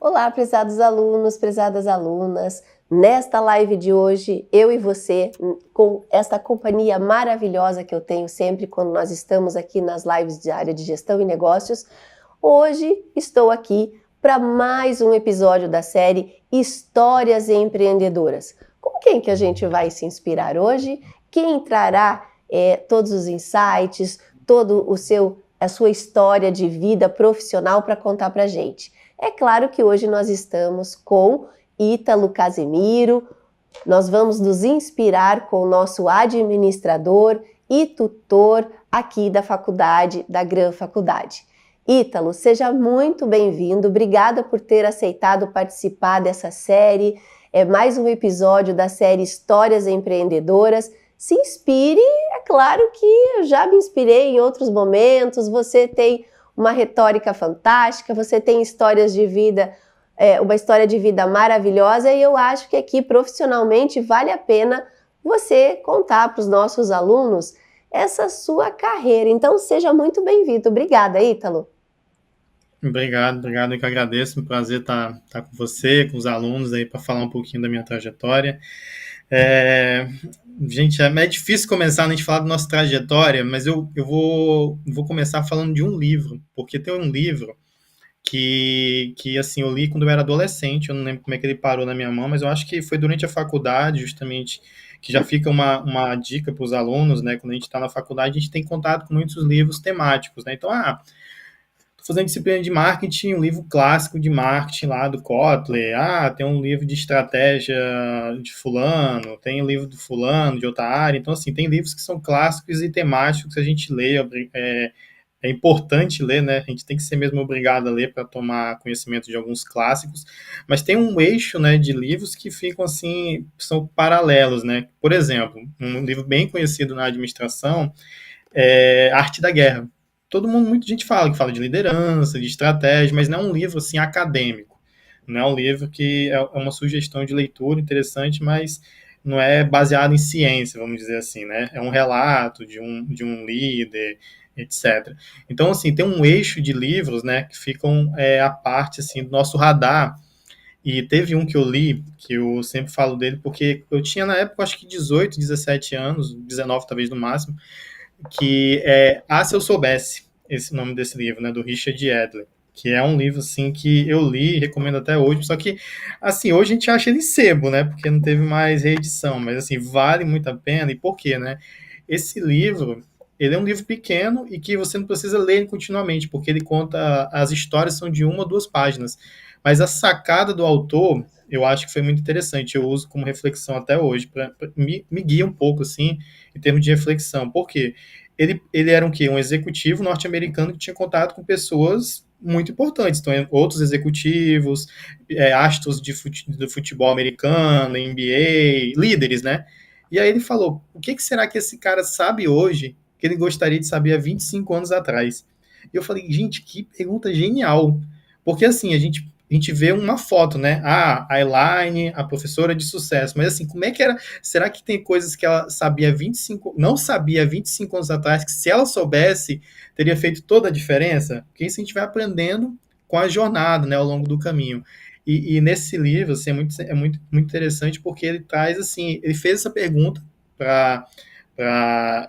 Olá, prezados alunos, prezadas alunas. Nesta live de hoje, eu e você, com esta companhia maravilhosa que eu tenho sempre quando nós estamos aqui nas lives de área de gestão e negócios, hoje estou aqui para mais um episódio da série Histórias Empreendedoras. Com quem que a gente vai se inspirar hoje? Quem trará todos os insights, a sua história de vida profissional para contar para a gente? É claro que hoje nós estamos com Ítalo Casemiro, nós vamos nos inspirar com o nosso administrador e tutor aqui da faculdade, da Gran Faculdade. Ítalo, seja muito bem-vindo, obrigada por ter aceitado participar dessa série, é mais um episódio da série Histórias Empreendedoras. Se inspire, é claro que eu já me inspirei em outros momentos, você tem uma retórica fantástica, você tem histórias de vida, uma história de vida maravilhosa, e eu acho que aqui profissionalmente vale a pena você contar para os nossos alunos essa sua carreira. Então seja muito bem-vindo. Obrigada, Ítalo. Obrigado, eu que agradeço, é um prazer estar com você, com os alunos aí para falar um pouquinho da minha trajetória. Gente, é difícil começar a gente falar da nossa trajetória, mas eu vou começar falando de um livro, porque tem um livro que assim, eu li quando eu era adolescente, eu não lembro como é que ele parou na minha mão, mas eu acho que foi durante a faculdade, justamente, que já fica uma dica para os alunos, né? Quando a gente está na faculdade, a gente tem contato com muitos livros temáticos, né? Então, tô fazendo disciplina de marketing, um livro clássico de marketing lá do Kotler. Tem um livro de estratégia de fulano, tem um livro do fulano, de outra área. Então, assim, tem livros que são clássicos e temáticos que a gente lê, é importante ler, né? A gente tem que ser mesmo obrigado a ler para tomar conhecimento de alguns clássicos, mas tem um eixo, né, de livros que ficam assim, são paralelos, né? Por exemplo, um livro bem conhecido na administração é Arte da Guerra. Todo mundo, muita gente que fala de liderança, de estratégia, mas não é um livro assim acadêmico. Não é um livro que é uma sugestão de leitura interessante, mas não é baseado em ciência, vamos dizer assim, né? É um relato de um líder, etc. Então, assim, tem um eixo de livros, né, que ficam a parte, assim, do nosso radar. E teve um que eu li, que eu sempre falo dele, porque eu tinha na época, acho que 18, 17 anos, 19 talvez no máximo, que é Se Eu Soubesse, esse nome desse livro, né, do Richard Adler, que é um livro, assim, que eu li e recomendo até hoje, só que, assim, hoje a gente acha ele sebo, né, porque não teve mais reedição, mas, assim, vale muito a pena, e por quê, né? Esse livro, ele é um livro pequeno e que você não precisa ler ele continuamente, porque ele conta, as histórias são de 1 ou 2 páginas, mas a sacada do autor, eu acho que foi muito interessante, eu uso como reflexão até hoje, me guia um pouco, assim, em termos de reflexão, por quê? Ele era um quê? Um executivo norte-americano que tinha contato com pessoas muito importantes. Então, outros executivos, astros do futebol americano, NBA, líderes, né? E aí ele falou, o que será que esse cara sabe hoje que ele gostaria de saber há 25 anos atrás? E eu falei, gente, que pergunta genial. Porque assim, a gente vê uma foto, né? A Elaine, a professora de sucesso. Mas assim, como é que era? Será que tem coisas que ela sabia 25, não sabia 25 anos atrás, que se ela soubesse, teria feito toda a diferença? Porque isso a gente vai aprendendo com a jornada, né, ao longo do caminho. E nesse livro, assim, muito interessante, porque ele traz, assim, ele fez essa pergunta para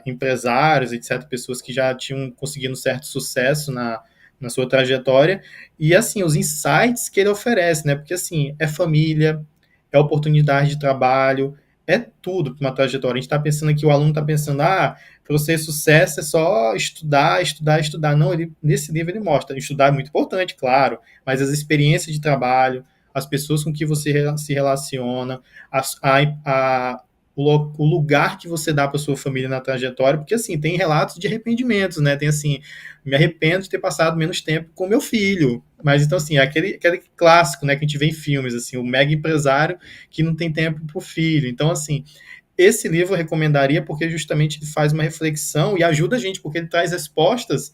empresários, etc., pessoas que já tinham conseguido um certo sucesso na sua trajetória, e assim, os insights que ele oferece, né? Porque assim, é família, é oportunidade de trabalho, é tudo para uma trajetória. A gente está pensando aqui, o aluno está pensando, para você ter sucesso é só estudar, estudar, estudar. Não, nesse livro ele mostra, estudar é muito importante, claro, mas as experiências de trabalho, as pessoas com que você se relaciona, a o lugar que você dá para sua família na trajetória, porque assim, tem relatos de arrependimentos, né? Tem assim, me arrependo de ter passado menos tempo com meu filho. Mas então, assim, é aquele clássico, né, que a gente vê em filmes, assim, o mega empresário que não tem tempo para o filho. Então, assim, esse livro eu recomendaria porque justamente ele faz uma reflexão e ajuda a gente, porque ele traz respostas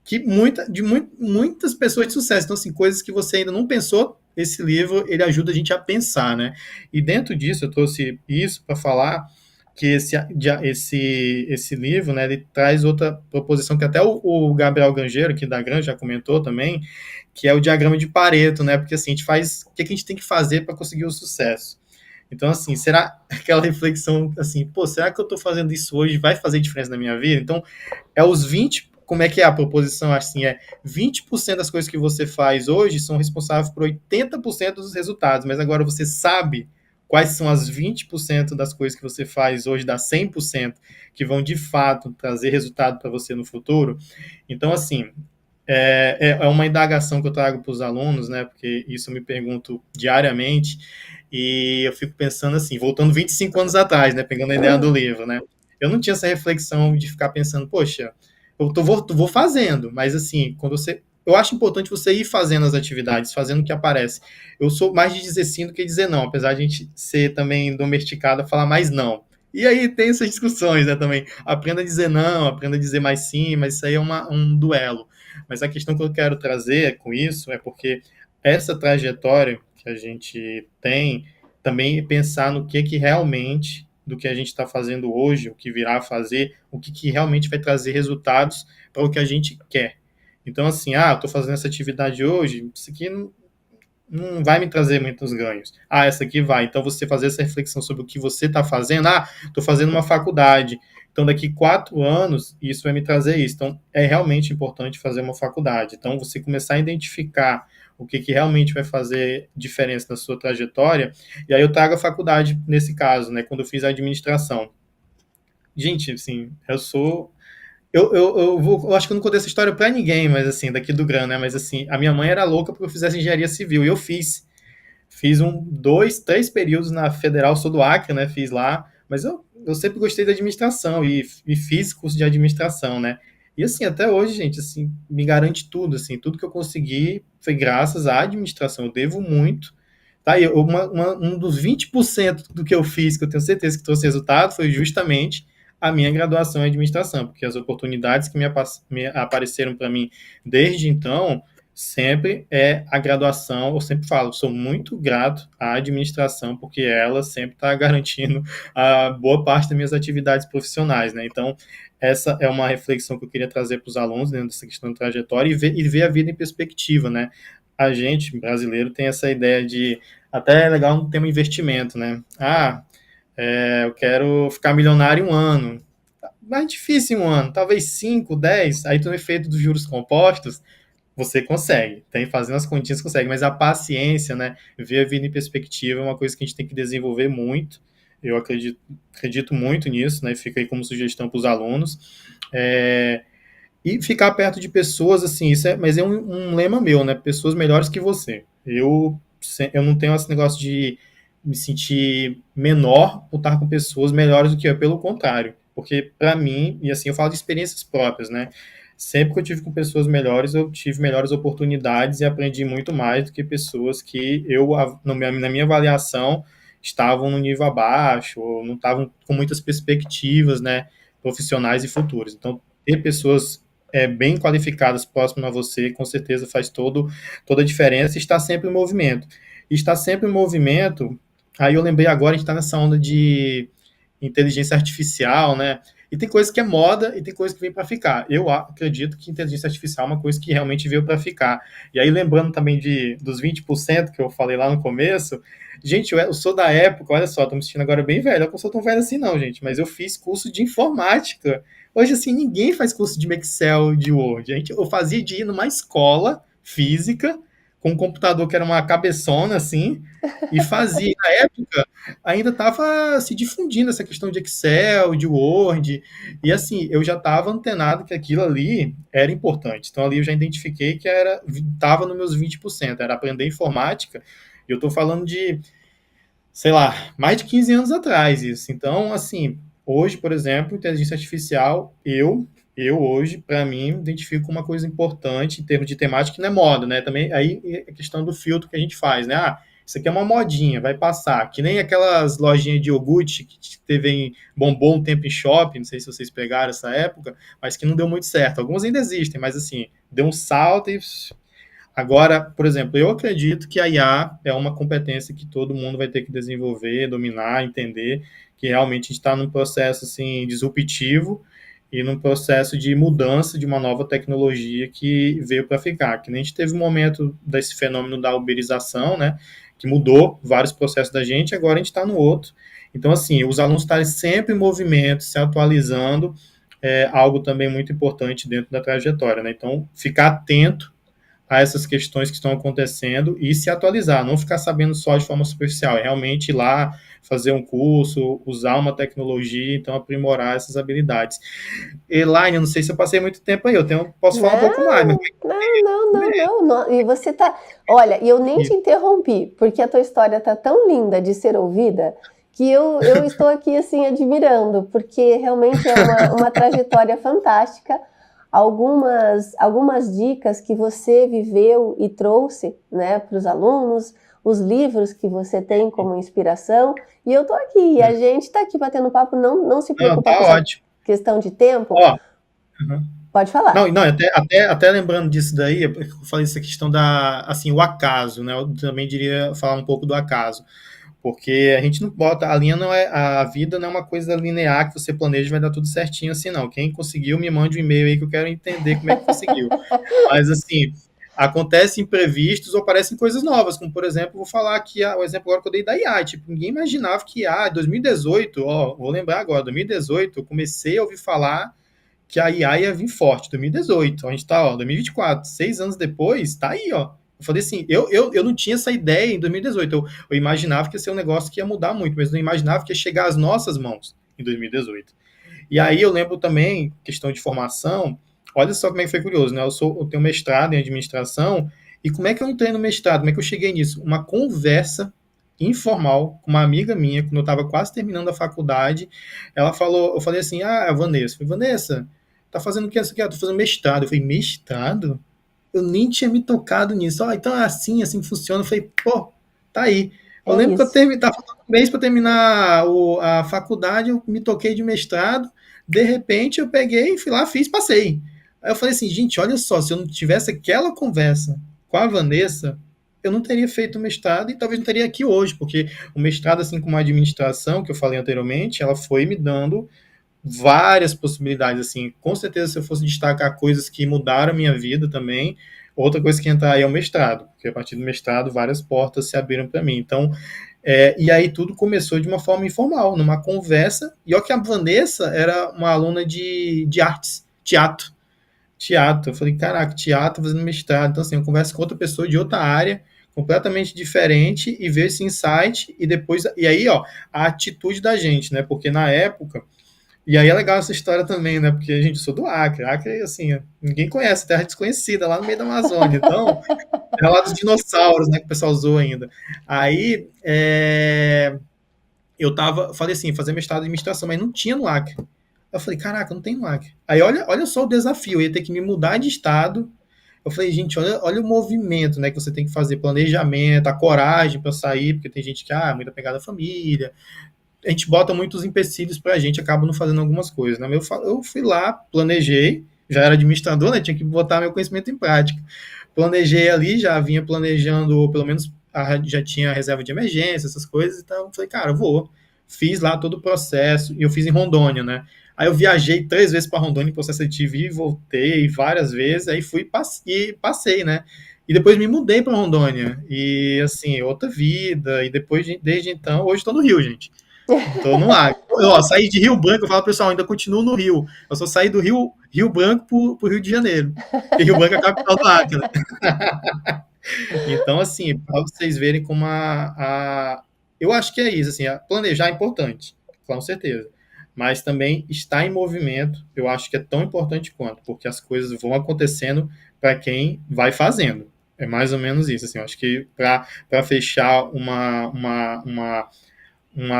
que muitas pessoas de sucesso. Então, assim, coisas que você ainda não pensou, esse livro, ele ajuda a gente a pensar, né? E dentro disso, eu trouxe isso para falar, que esse livro, né, ele traz outra proposição que até o Gabriel Gangeiro, aqui da Gran, já comentou também, que é o diagrama de Pareto, né? Porque assim, a gente faz o que a gente tem que fazer para conseguir o sucesso. Então, assim, será aquela reflexão assim, pô, será que eu estou fazendo isso hoje vai fazer diferença na minha vida? Então, é os 20, como é que é a proposição? Assim, é 20% das coisas que você faz hoje são responsáveis por 80% dos resultados, mas agora você sabe quais são as 20% das coisas que você faz hoje, das 100%, que vão de fato trazer resultado para você no futuro. Então, assim, é uma indagação que eu trago para os alunos, né? Porque isso eu me pergunto diariamente, e eu fico pensando assim, voltando 25 anos atrás, né? Pegando a ideia do livro, né? Eu não tinha essa reflexão de ficar pensando, poxa, vou fazendo, mas assim, quando você. Eu acho importante você ir fazendo as atividades, fazendo o que aparece. Eu sou mais de dizer sim do que dizer não, apesar de a gente ser também domesticado a falar mais não. E aí tem essas discussões, né, também. Aprenda a dizer não, aprenda a dizer mais sim, mas isso aí é um duelo. Mas a questão que eu quero trazer com isso é porque essa trajetória que a gente tem também é pensar no que realmente do que a gente está fazendo hoje, o que virá a fazer, o que realmente vai trazer resultados para o que a gente quer. Então, assim, eu estou fazendo essa atividade hoje, isso aqui não vai me trazer muitos ganhos. Essa aqui vai. Então, você fazer essa reflexão sobre o que você está fazendo. Estou fazendo uma faculdade. Então, daqui 4 anos, isso vai me trazer isso. Então, é realmente importante fazer uma faculdade. Então, você começar a identificar o que realmente vai fazer diferença na sua trajetória. E aí eu trago a faculdade nesse caso, né? Quando eu fiz a administração. Gente, assim, eu acho que eu não contei essa história pra ninguém, mas assim, daqui do Gran, né? Mas assim, a minha mãe era louca porque eu fizesse engenharia civil e eu fiz. Fiz 2, 3 períodos na Federal, sou do Acre, né? Fiz lá, mas eu sempre gostei da administração e fiz curso de administração, né? E assim, até hoje, gente, assim, me garante tudo, assim, tudo que eu consegui foi graças à administração. Eu devo muito. Tá aí, um dos 20% do que eu fiz, que eu tenho certeza que trouxe resultado, foi justamente a minha graduação em administração, porque as oportunidades que me apareceram para mim desde então sempre é a graduação. Eu sempre falo, sou muito grato à administração, porque ela sempre está garantindo a boa parte das minhas atividades profissionais, né? Então, essa é uma reflexão que eu queria trazer para os alunos dentro dessa questão de trajetória e ver a vida em perspectiva, né? A gente, brasileiro, tem essa ideia de, até é legal no tema investimento, né? Eu quero ficar milionário em um ano. Mais difícil em um ano, talvez 5, 10. Aí tem o efeito dos juros compostos, você consegue, tem fazendo as continhas consegue, mas a paciência, né, ver a vida em perspectiva é uma coisa que a gente tem que desenvolver muito. Eu acredito muito nisso, né, fica aí como sugestão para os alunos. E ficar perto de pessoas, assim, mas é um lema meu, né, pessoas melhores que você. Eu não tenho esse negócio de me sentir menor por estar com pessoas melhores do que eu, pelo contrário, porque para mim, e assim, eu falo de experiências próprias, né, sempre que eu tive com pessoas melhores, eu tive melhores oportunidades e aprendi muito mais do que pessoas que na minha avaliação, estavam no nível abaixo, ou não estavam com muitas perspectivas, né, profissionais e futuras. Então, ter pessoas bem qualificadas próximas a você, com certeza faz toda a diferença, e está sempre em movimento. E está sempre em movimento, aí eu lembrei agora, a gente está nessa onda de inteligência artificial, né? E tem coisa que é moda e tem coisa que vem para ficar. Eu acredito que inteligência artificial é uma coisa que realmente veio para ficar. E aí, lembrando também dos 20% que eu falei lá no começo, gente, eu sou da época, olha só, tô me sentindo agora bem velho. Eu não sou tão velho assim, não, gente, mas eu fiz curso de informática. Hoje, assim, ninguém faz curso de Excel, de Word. Eu fazia de ir numa escola física, com um computador que era uma cabeçona, assim, e fazia. Na época, ainda estava se difundindo essa questão de Excel, de Word, e assim, eu já estava antenado que aquilo ali era importante. Então ali eu já identifiquei que estava nos meus 20%, era aprender informática, e eu estou falando de, sei lá, mais de 15 anos atrás isso. Então, assim, hoje, por exemplo, inteligência artificial, eu hoje, para mim, identifico uma coisa importante em termos de temática, que não é moda, né? Também aí é a questão do filtro que a gente faz, né? Isso aqui é uma modinha, vai passar. Que nem aquelas lojinhas de iogurte que bombou um tempo em shopping, não sei se vocês pegaram essa época, mas que não deu muito certo. Algumas ainda existem, mas assim, deu um salto e agora, por exemplo, eu acredito que a IA é uma competência que todo mundo vai ter que desenvolver, dominar, entender, que realmente a gente está num processo assim, disruptivo e num processo de mudança de uma nova tecnologia que veio para ficar. Que nem a gente teve um momento desse fenômeno da uberização, né, que mudou vários processos da gente, agora a gente está no outro. Então, assim, os alunos estarem sempre em movimento, se atualizando, é algo também muito importante dentro da trajetória, né? Então, ficar atento a essas questões que estão acontecendo e se atualizar, não ficar sabendo só de forma superficial, é realmente ir lá, fazer um curso, usar uma tecnologia, então aprimorar essas habilidades. Elaine, eu não sei se eu passei muito tempo aí, posso falar um pouco mais, mas Não, não, não, não, não, não. E você tá. Olha, e eu nem te interrompi, porque a tua história tá tão linda de ser ouvida que eu estou aqui assim admirando, porque realmente é uma trajetória fantástica. Algumas dicas que você viveu e trouxe, né, para os alunos, os livros que você tem como inspiração, e eu tô aqui, e a gente está aqui batendo papo, não se não, preocupa tá com essa ótimo. questão de tempo. Ó, uhum. Pode falar. Não, não, até lembrando disso daí, eu falei essa questão da, assim, o acaso, né? Eu também diria falar um pouco do acaso, porque a gente não bota, a linha não é, a vida não é uma coisa linear que você planeja e vai dar tudo certinho assim, não. Quem conseguiu, me mande um e-mail aí que eu quero entender como é que conseguiu. Mas, assim, acontecem imprevistos ou aparecem coisas novas, como, por exemplo, vou falar aqui o exemplo agora que eu dei da IA, tipo, ninguém imaginava que IA, 2018, ó, vou lembrar agora, 2018, eu comecei a ouvir falar que a IA ia vir forte, 2018. A gente tá, ó, 2024, 6 anos depois, tá aí, ó. Eu falei assim, eu não tinha essa ideia em 2018. Eu imaginava que ia ser um negócio que ia mudar muito, mas não imaginava que ia chegar às nossas mãos em 2018. E aí eu lembro também, questão de formação, olha só como é que foi curioso, né? Eu tenho mestrado em administração, e como é que eu entrei no mestrado? Como é que eu cheguei nisso? Uma conversa informal com uma amiga minha, quando eu estava quase terminando a faculdade, ela falou, eu falei assim, Vanessa, eu falei, Vanessa, tá fazendo o que? Isso aqui? Tô fazendo mestrado. Eu falei, mestrado? Eu nem tinha me tocado nisso. Então é assim que funciona. Eu falei, pô, tá aí. Eu É lembro que isso. tava faltando um mês para terminar a faculdade, eu me toquei de mestrado, de repente eu peguei, fui lá, fiz, passei. Aí eu falei assim, gente, olha só, se eu não tivesse aquela conversa com a Vanessa, eu não teria feito o mestrado e talvez não teria aqui hoje, porque o mestrado, assim como a administração, que eu falei anteriormente, ela foi me dando várias possibilidades, assim, com certeza se eu fosse destacar coisas que mudaram a minha vida também, outra coisa que entrar aí é o mestrado, porque a partir do mestrado várias portas se abriram para mim, então, e aí tudo começou de uma forma informal, numa conversa, e olha que a Vanessa era uma aluna de artes, teatro, eu falei, caraca, teatro fazendo mestrado, então assim, eu converso com outra pessoa de outra área, completamente diferente, e ver esse insight, e depois, e aí, ó, a atitude da gente, né, porque na época, e aí é legal essa história também, né? Porque a gente sou do Acre. Acre, assim, ninguém conhece, terra desconhecida, lá no meio da Amazônia. Então, é lá dos dinossauros, né? Que o pessoal usou ainda. Aí, falei assim, fazer mestrado em administração, mas não tinha no Acre. Eu falei, caraca, não tem no Acre. Aí, olha só o desafio, eu ia ter que me mudar de estado. Eu falei, gente, olha o movimento, né? Que você tem que fazer planejamento, a coragem para sair, porque tem gente que, muito apegada à família, a gente bota muitos empecilhos pra gente, acaba não fazendo algumas coisas, né? Eu fui lá, planejei, já era administrador, né? Tinha que botar meu conhecimento em prática. Planejei ali, já vinha planejando, ou pelo menos já tinha reserva de emergência, essas coisas, então falei, cara, eu vou. Fiz lá todo o processo, e eu fiz em Rondônia, né? Aí eu viajei 3 vezes para Rondônia em processo seletivo e voltei várias vezes, aí fui e passei, né? E depois me mudei para Rondônia. E assim, outra vida. E depois, desde então, hoje estou no Rio, gente. Tô no Acre. Saí de Rio Branco, eu falo, pessoal, ainda continuo no Rio. Eu só saí do Rio Branco pro Rio de Janeiro. Porque Rio Branco é a capital do Acre, né? Então, assim, para vocês verem como eu acho que é isso, assim, planejar é importante, com certeza. Mas também estar em movimento, eu acho que é tão importante quanto, porque as coisas vão acontecendo para quem vai fazendo. É mais ou menos isso, assim, eu acho que para fechar uma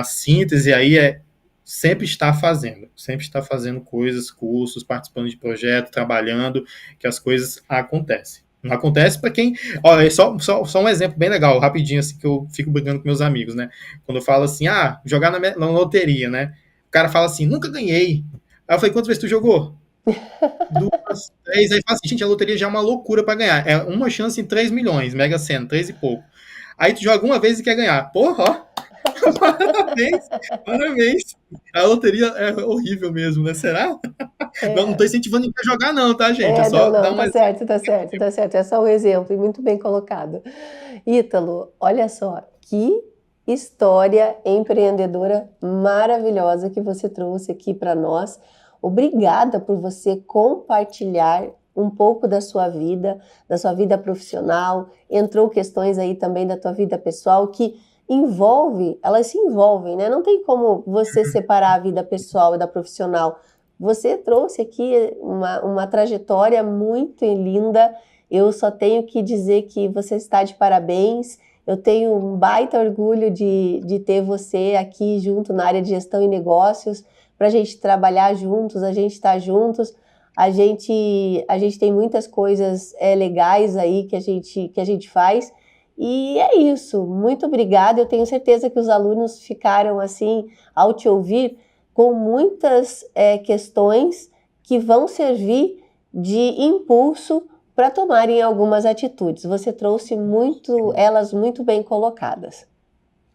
síntese aí sempre estar fazendo coisas, cursos, participando de projetos, trabalhando, que as coisas acontecem. Não acontece para quem. Olha, só um exemplo bem legal, rapidinho, assim, que eu fico brincando com meus amigos, né? Quando eu falo assim, jogar na loteria, né? O cara fala assim, nunca ganhei. Aí eu falei, quantas vezes tu jogou? 2, 3, aí fala assim, gente, a loteria já é uma loucura para ganhar. É uma chance em 3 milhões, Mega Sena, 3 e pouco. Aí tu joga uma vez e quer ganhar. Porra, ó. Parabéns, parabéns. A loteria é horrível mesmo, né? Será? Não, não tô É, incentivando ninguém a jogar não, tá, gente? É não, só dar não, um tá exemplo. certo, tá certo, tá certo. É só um exemplo e muito bem colocado. Ítalo, olha só, que história empreendedora maravilhosa que você trouxe aqui para nós. Obrigada por você compartilhar um pouco da sua vida profissional. Entrou questões aí também da tua vida pessoal que elas se envolvem, né? Não tem como você separar a vida pessoal e da profissional. Você trouxe aqui uma trajetória muito linda. Eu só tenho que dizer que você está de parabéns. Eu tenho um baita orgulho de ter você aqui junto na área de gestão e negócios, para a gente trabalhar juntos, a gente estar juntos. A gente tem muitas coisas legais aí que a gente faz. E é isso. Muito obrigada. Eu tenho certeza que os alunos ficaram assim, ao te ouvir, com muitas questões que vão servir de impulso para tomarem algumas atitudes. Você trouxe elas muito bem colocadas.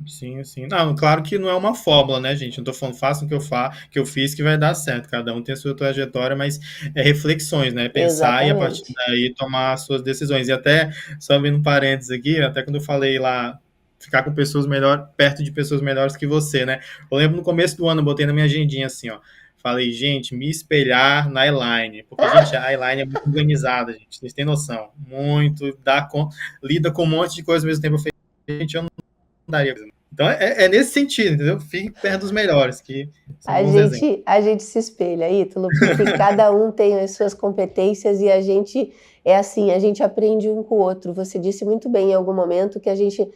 Sim, sim. Não, claro que não é uma fórmula, né, gente? Não tô falando, façam o que eu fiz que vai dar certo. Cada um tem a sua trajetória, mas é reflexões, né? Pensar e a partir Exatamente. daí tomar as suas decisões. E até, só abrindo um parênteses aqui, até quando eu falei lá, ficar com pessoas melhores, perto de pessoas melhores que você, né? Eu lembro no começo do ano, eu botei na minha agendinha assim, ó. Falei, gente, me espelhar na Elaine. Porque, gente, a Elaine é muito organizada, gente. Vocês têm noção. Muito, lida com um monte de coisa ao mesmo tempo. Eu falei, gente, eu não daria. Então é nesse sentido, entendeu? Fique perto dos melhores, que são bons exemplos. A gente se espelha, Ítalo, porque cada um tem as suas competências e a gente é assim, a gente aprende um com o outro. Você disse muito bem em algum momento que a gente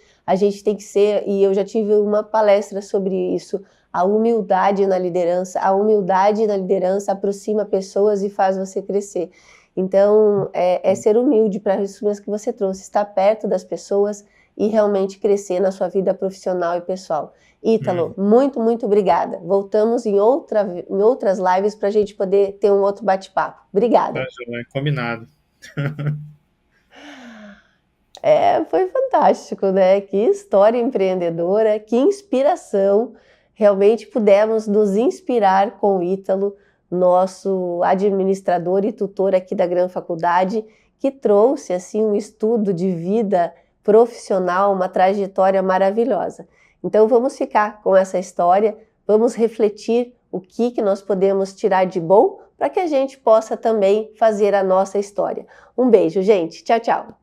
tem que ser, e eu já tive uma palestra sobre isso, a humildade na liderança. A humildade na liderança aproxima pessoas e faz você crescer. Então, é ser humilde para isso mesmo que você trouxe, estar perto das pessoas e realmente crescer na sua vida profissional e pessoal. Ítalo, muito, muito obrigada. Voltamos em outras lives para a gente poder ter um outro bate-papo. Tá, Obrigada. joia, combinado. Foi fantástico, né? Que história empreendedora, que inspiração. Realmente pudemos nos inspirar com o Ítalo, nosso administrador e tutor aqui da Gran Faculdade, que trouxe assim um estudo de vida profissional, uma trajetória maravilhosa. Então vamos ficar com essa história, vamos refletir o que nós podemos tirar de bom para que a gente possa também fazer a nossa história. Um beijo, gente. Tchau, tchau.